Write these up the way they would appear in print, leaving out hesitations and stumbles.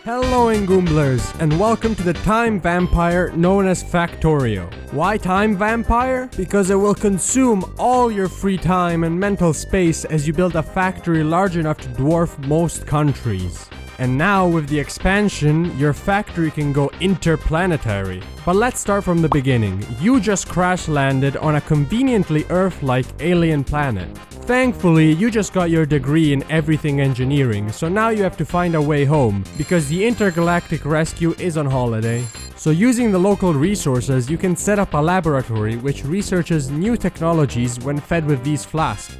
Hello Ingoomblers, and welcome to the time vampire known as Factorio. Why time vampire? Because it will consume all your free time and mental space as you build a factory large enough to dwarf most countries. And now with the expansion, your factory can go interplanetary. But let's start from the beginning. You just crash landed on a conveniently Earth-like alien planet. Thankfully, you just got your degree in everything engineering, so now you have to find a way home, because the intergalactic rescue is on holiday. So using the local resources, you can set up a laboratory which researches new technologies when fed with these flasks.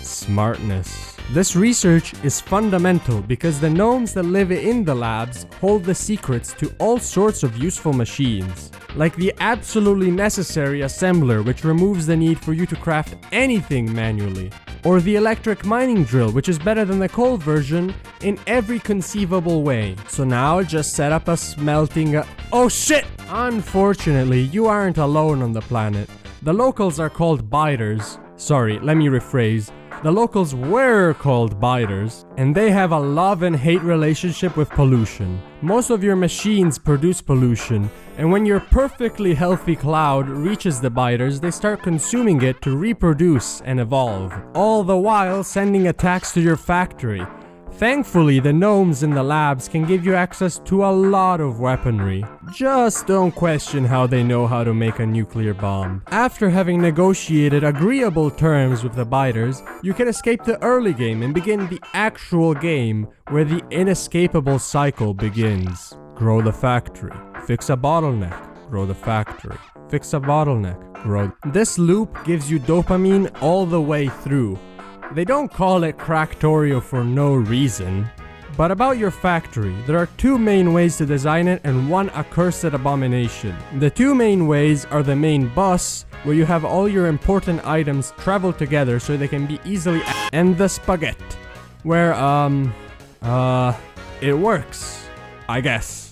Smartness. This research is fundamental because the gnomes that live in the labs hold the secrets to all sorts of useful machines. Like the absolutely necessary assembler, which removes the need for you to craft anything manually. Or the electric mining drill, which is better than the coal version in every conceivable way. So now just set up a smelting... Oh shit! Unfortunately, you aren't alone on the planet. The locals are called biters. Sorry, let me rephrase. The locals were called biters, and they have a love and hate relationship with pollution. Most of your machines produce pollution, and when your perfectly healthy cloud reaches the biters, they start consuming it to reproduce and evolve, all the while sending attacks to your factory. Thankfully, the gnomes in the labs can give you access to a lot of weaponry. Just don't question how they know how to make a nuclear bomb. After having negotiated agreeable terms with the biters, you can escape the early game and begin the actual game where the inescapable cycle begins. Grow the factory. Fix a bottleneck. Grow the factory. Fix a bottleneck. Grow. This loop gives you dopamine all the way through. They don't call it Factorio for no reason. But about your factory, there are two main ways to design it and one accursed abomination. The two main ways are the main bus, where you have all your important items travel together so they can be easily and the spaghetti, where, it works, I guess.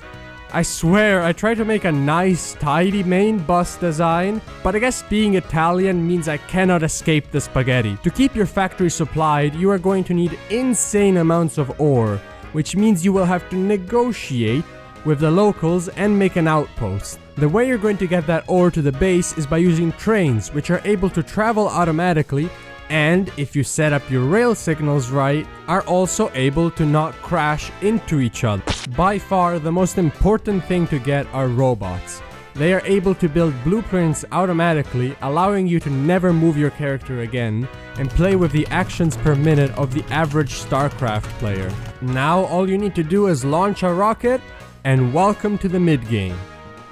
I swear, I tried to make a nice, tidy main bus design, but I guess being Italian means I cannot escape the spaghetti. To keep your factory supplied, you are going to need insane amounts of ore, which means you will have to negotiate with the locals and make an outpost. The way you're going to get that ore to the base is by using trains, which are able to travel automatically, and if you set up your rail signals right, are also able to not crash into each other. By far, the most important thing to get are robots. They are able to build blueprints automatically, allowing you to never move your character again, and play with the actions per minute of the average StarCraft player. Now all you need to do is launch a rocket, and welcome to the mid-game.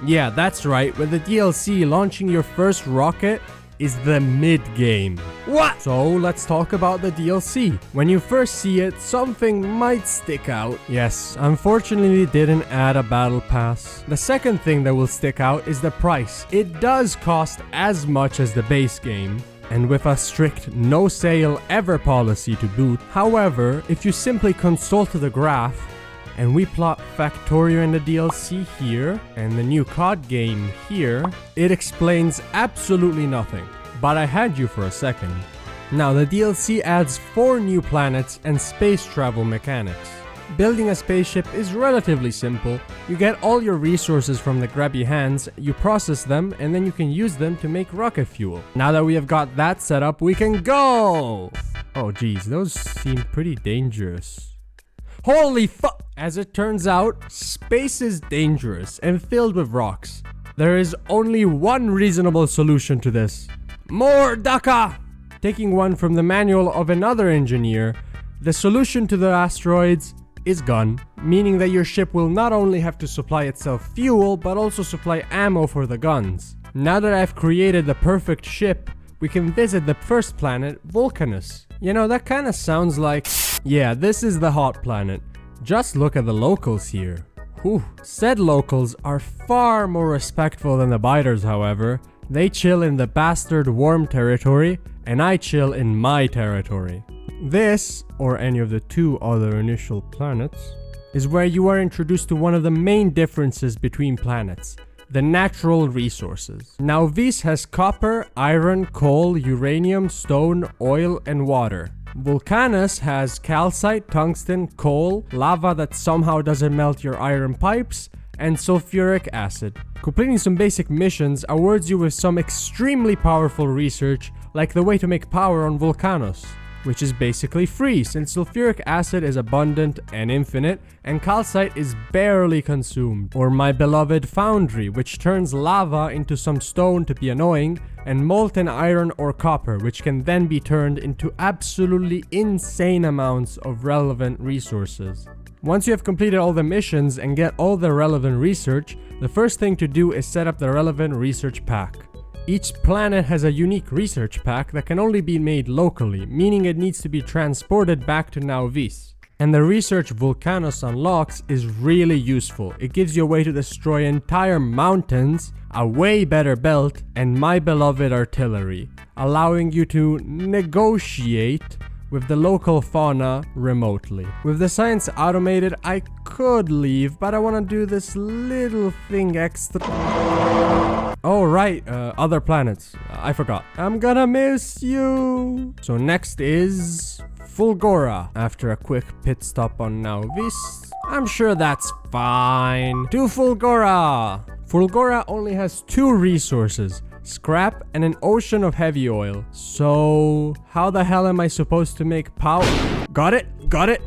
Yeah, that's right, with the DLC, launching your first rocket is the mid-game. What? So let's talk about the DLC. When you first see it, something might stick out. Yes, unfortunately they didn't add a battle pass. The second thing that will stick out is the price. It does cost as much as the base game, and with a strict no sale ever policy to boot. However, if you simply consult the graph, and we plot Factorio in the DLC here, and the new COD game here, it explains absolutely nothing. But I had you for a second. Now the DLC adds 4 new planets and space travel mechanics. Building a spaceship is relatively simple. You get all your resources from the grabby hands, you process them, and then you can use them to make rocket fuel. Now that we have got that set up, we can go! Oh geez, those seem pretty dangerous. Holy fuck! As it turns out, space is dangerous and filled with rocks. There is only one reasonable solution to this. More Daka! Taking one from the manual of another engineer, the solution to the asteroids is gun, meaning that your ship will not only have to supply itself fuel, but also supply ammo for the guns. Now that I've created the perfect ship, we can visit the first planet, Vulcanus. You know, that kinda sounds like... Yeah, this is the hot planet. Just look at the locals here. Whew. Said locals are far more respectful than the biters, however. They chill in the bastard warm territory, and I chill in my territory. This, or any of the 2 other initial planets, is where you are introduced to one of the main differences between planets. The natural resources. Now Vis has copper, iron, coal, uranium, stone, oil, and water. Vulcanus has calcite, tungsten, coal, lava that somehow doesn't melt your iron pipes, and sulfuric acid. Completing some basic missions awards you with some extremely powerful research, like the way to make power on Vulcanus, which is basically free since sulfuric acid is abundant and infinite, and calcite is barely consumed. Or my beloved foundry, which turns lava into some stone to be annoying, and molten iron or copper, which can then be turned into absolutely insane amounts of relevant resources. Once you have completed all the missions and get all the relevant research, the first thing to do is set up the relevant research pack. Each planet has a unique research pack that can only be made locally, meaning it needs to be transported back to Nauvis. And the research Vulcanus unlocks is really useful. It gives you a way to destroy entire mountains, a way better belt, and my beloved artillery, allowing you to negotiate with the local fauna remotely. With the science automated, I could leave, but I want to do this little thing extra. Oh right, other planets. I forgot. I'm gonna miss you. So next is Fulgora. After a quick pit stop on Nauvis, I'm sure that's fine. To Fulgora. Fulgora only has 2 resources: scrap and an ocean of heavy oil. So how the hell am I supposed to make power? Got it.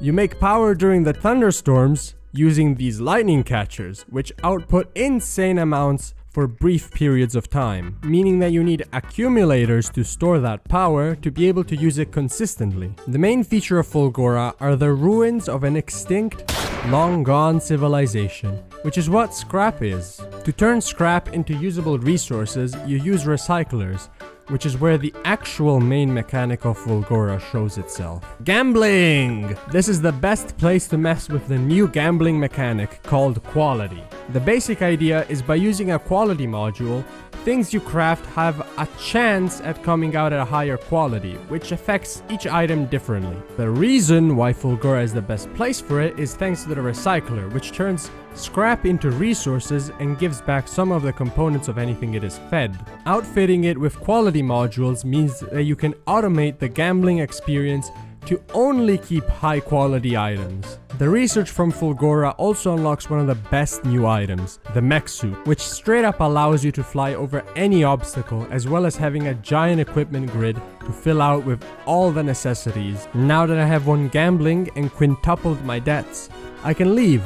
You make power during the thunderstorms using these lightning catchers, which output insane amounts for brief periods of time, meaning that you need accumulators to store that power to be able to use it consistently. The main feature of Fulgora are the ruins of an extinct, long-gone civilization, which is what scrap is. To turn scrap into usable resources, you use recyclers, which is where the actual main mechanic of Fulgora shows itself. Gambling! This is the best place to mess with the new gambling mechanic called quality. The basic idea is by using a quality module, things you craft have a chance at coming out at a higher quality, which affects each item differently. The reason why Fulgora is the best place for it is thanks to the recycler, which turns scrap into resources and gives back some of the components of anything it is fed. Outfitting it with quality modules means that you can automate the gambling experience to only keep high quality items. The research from Fulgora also unlocks one of the best new items, the mech suit, which straight up allows you to fly over any obstacle, as well as having a giant equipment grid to fill out with all the necessities. Now that I have won gambling and quintupled my debts, I can leave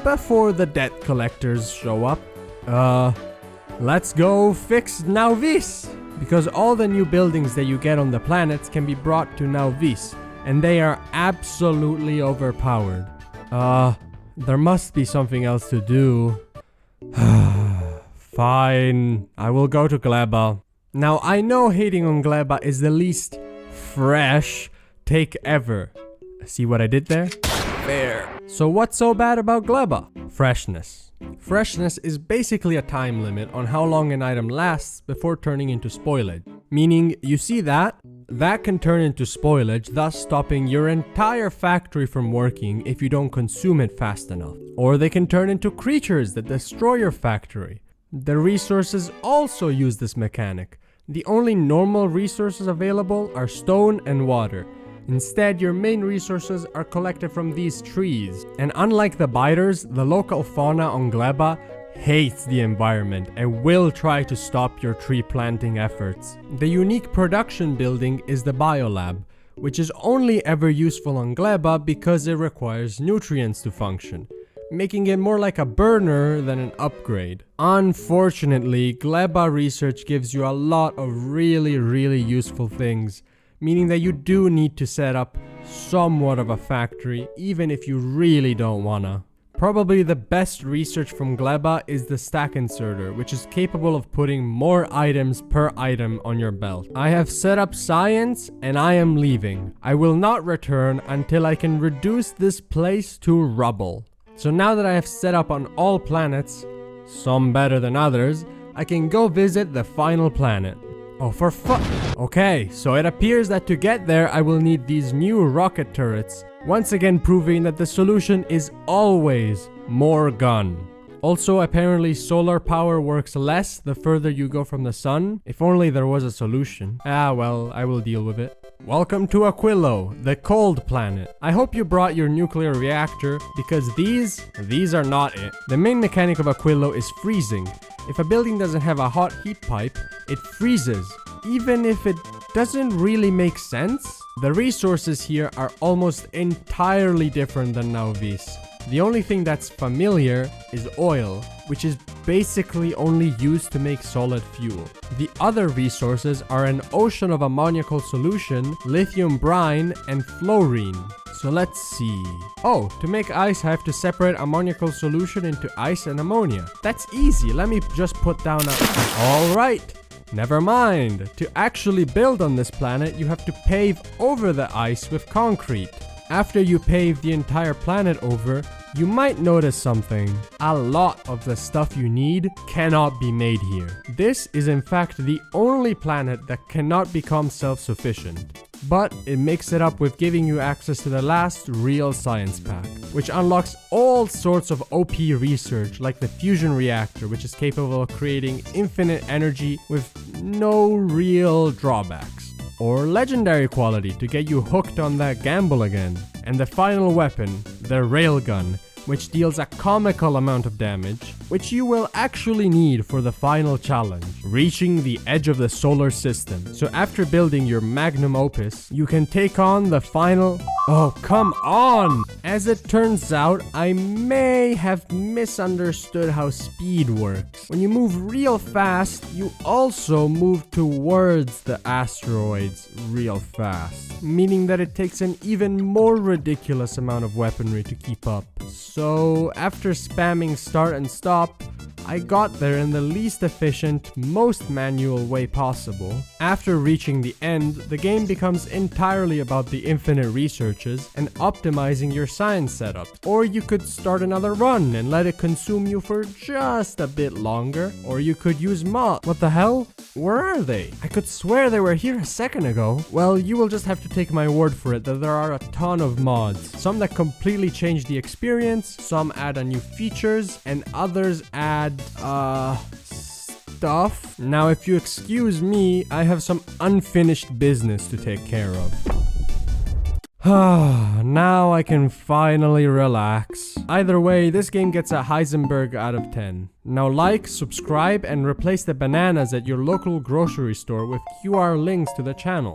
before the debt collectors show up. Let's go fix Nauvis! Because all the new buildings that you get on the planets can be brought to Nauvis, and they are absolutely overpowered. There must be something else to do. Fine, I will go to Gleba. Now, I know hating on Gleba is the least fresh take ever. See what I did there? Fair. So what's so bad about Gleba? Freshness. Freshness is basically a time limit on how long an item lasts before turning into spoilage. Meaning, you see that can turn into spoilage, thus stopping your entire factory from working if you don't consume it fast enough. Or they can turn into creatures that destroy your factory. The resources also use this mechanic. The only normal resources available are stone and water. Instead, your main resources are collected from these trees. And unlike the biters, the local fauna on Gleba hates the environment and will try to stop your tree planting efforts. The unique production building is the biolab, which is only ever useful on Gleba because it requires nutrients to function, making it more like a burner than an upgrade. Unfortunately, Gleba research gives you a lot of really useful things, meaning that you do need to set up somewhat of a factory, even if you really don't wanna. Probably the best research from Gleba is the stack inserter, which is capable of putting more items per item on your belt. I have set up science and I am leaving. I will not return until I can reduce this place to rubble. So now that I have set up on all planets, some better than others, I can go visit the final planet. Oh, for Okay, so it appears that to get there, I will need these new rocket turrets. Once again proving that the solution is always more gun. Also, apparently solar power works less the further you go from the sun. If only there was a solution. Ah, well, I will deal with it. Welcome to Aquilo, the cold planet. I hope you brought your nuclear reactor, because these are not it. The main mechanic of Aquilo is freezing. If a building doesn't have a hot heat pipe, it freezes, even if it doesn't really make sense. The resources here are almost entirely different than Nauvis. The only thing that's familiar is oil, which is basically only used to make solid fuel. The other resources are an ocean of ammoniacal solution, lithium brine, and fluorine. So let's see. Oh, to make ice I have to separate ammoniacal solution into ice and ammonia. That's easy, let me just put down a... Alright! Never mind. To actually build on this planet, you have to pave over the ice with concrete. After you pave the entire planet over, you might notice something. A lot of the stuff you need cannot be made here. This is in fact the only planet that cannot become self-sufficient. But it makes it up with giving you access to the last real science pack, which unlocks all sorts of OP research like the fusion reactor, which is capable of creating infinite energy with no real drawbacks. Or legendary quality to get you hooked on that gamble again. And the final weapon, the railgun, which deals a comical amount of damage, which you will actually need for the final challenge, reaching the edge of the solar system. So after building your magnum opus, you can take on the final... Oh, come on! As it turns out, I may have misunderstood how speed works. When you move real fast, you also move towards the asteroids real fast, meaning that it takes an even more ridiculous amount of weaponry to keep up. So after spamming start and stop, I got there in the least efficient, most manual way possible. After reaching the end, the game becomes entirely about the infinite researches and optimizing your science setup. Or you could start another run and let it consume you for just a bit longer. Or you could use mod. What the hell? Where are they? I could swear they were here a second ago. Well, you will just have to take my word for it that there are a ton of mods. Some that completely change the experience, some add a new features, and others add stuff. Now if you excuse me, I have some unfinished business to take care of. Now I can finally relax. Either way, this game gets a Heisenberg out of 10. Now like, subscribe, and replace the bananas at your local grocery store with QR links to the channel.